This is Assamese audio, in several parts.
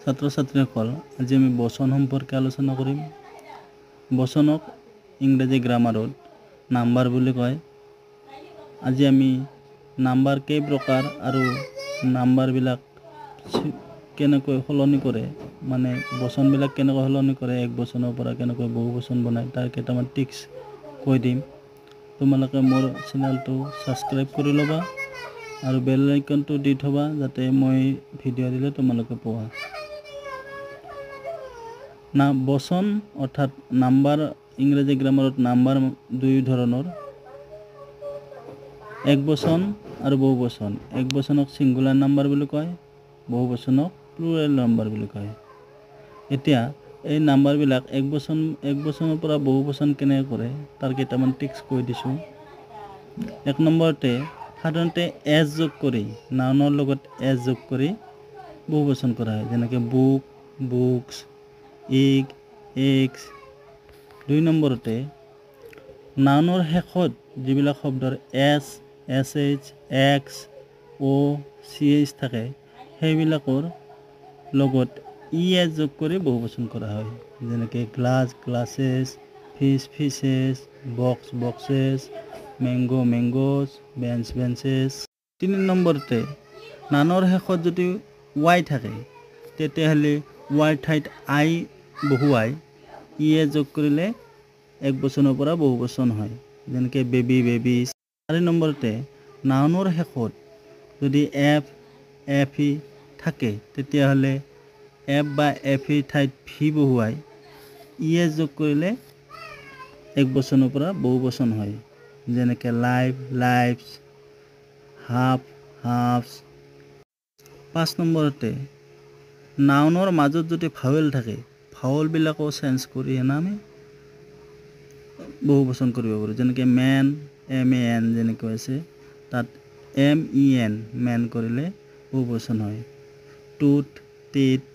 ছাত্ৰ ছাত্ৰীসকল আজি আমি বচন সম্পৰ্কে আলোচনা কৰিম। বচনক ইংৰাজী গ্ৰামাৰত নাম্বাৰ বুলি কয়। আজি আমি নাম্বাৰ কেই প্ৰকাৰ আৰু নাম্বাৰবিলাক কেনেকৈ সলনি কৰে, মানে বচনবিলাক কেনেকৈ সলনি কৰে, এক বচনৰ পৰা কেনেকৈ বহু বচন বনায় তাৰ কেইটামান টিক্স কৈ দিম। তোমালোকে মোৰ চেনেলটো ছাবস্ক্ৰাইব কৰি ল'বা আৰু বেল আইকনটো দি থবা যাতে মই ভিডিঅ' দিলে তোমালোকে পোৱা। বচন অৰ্থাৎ নাম্বাৰ ইংৰাজী গ্ৰামাৰত নাম্বাৰ দুই ধৰণৰ, এক বচন আৰু বহু বচন। এক বচনক ছিংগুলাৰ নাম্বাৰ বুলি কয়, বহু বচনক প্লুৰেল নাম্বাৰ বুলি কয়। এতিয়া এই নাম্বাৰবিলাক এক বচনৰ পৰা বহু বচন কেনেকৈ কৰে তাৰ কেইটামান টিক্স কৈ দিছোঁ। এক নম্বৰতে সাধাৰণতে এছ যোগ কৰি, নাউনৰ লগত এছ যোগ কৰি বহু বচন কৰা হয়, যেনেকৈ বুক, বুকছ, ইগ, এগছ। দুই নম্বৰতে নাউনৰ শেষত যিবিলাক শব্দৰ এছ, এছ এইচ, এক্স, অ', চি এইচ থাকে সেইবিলাকৰ লগত ই এছ যোগ কৰি বহু বচন কৰা হয়, যেনেকৈ glass, glasses, fish, fishes, box, boxes, mango, mangoes, bench, benches. তিনি নম্বৰতে নাউনৰ শেষত যদি ৱাই থাকে তেতিয়াহ'লে ৱাইৰ ঠাইত আই বহুৱাই ই এ যোগ কৰিলে এক বচনৰ পৰা বহু বচন হয়, যেনেকৈ বেবী, বেবিজ। চাৰি নম্বৰতে নাউনৰ শেষত যদি এফ, এফ ই থাকে তেতিয়াহ'লে এফ বা এফ ইৰ ঠাইত ভি বহুৱাই ই এ যোগ কৰিলে এক বচনৰ পৰা বহু বচন হয়, যেনেকৈ লাইফ, লাইফছ, হাফ, হাফছ। পাঁচ নম্বৰতে নাউনৰ মাজত যদি ভাৱেল থাকে ভাৱেলবিলাকো চেঞ্জ কৰি আমি বহু বচন কৰিব পাৰোঁ, যেনেকৈ মেন, এম এ এন যেনেকৈ আছে তাত এম ই এন, মেন কৰিলে বহু বচন হয়, টুথ, টিথ।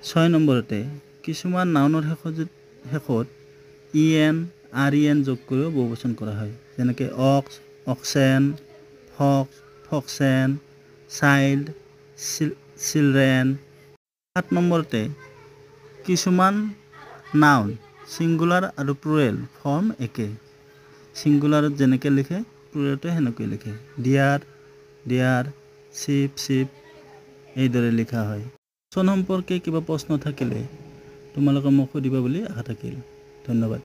ছয় নম্বৰতে কিছুমান নাউনৰ শেষত E N, R E N যোগ কৰিও বহু বচন কৰা হয়, যেনেকৈ ox, oxen, fox, foxen, child, children. সাত নম্বৰতে কিছুমান নাউন ছিংগুলাৰ আৰু প্লুৰেল ফৰ্ম একে, ছিংগুলাৰত যেনেকৈ লিখে প্লুৰেলতো সেনেকৈ লিখে, ডিয়াৰ, ডিয়াৰ, চিপ, চিপ এইদৰে লিখা হয়। বচন সম্পৰ্কে কিবা প্ৰশ্ন থাকিলে তোমালোকে মোক সুধিবা বুলি আশা থাকিল। ধন্যবাদ।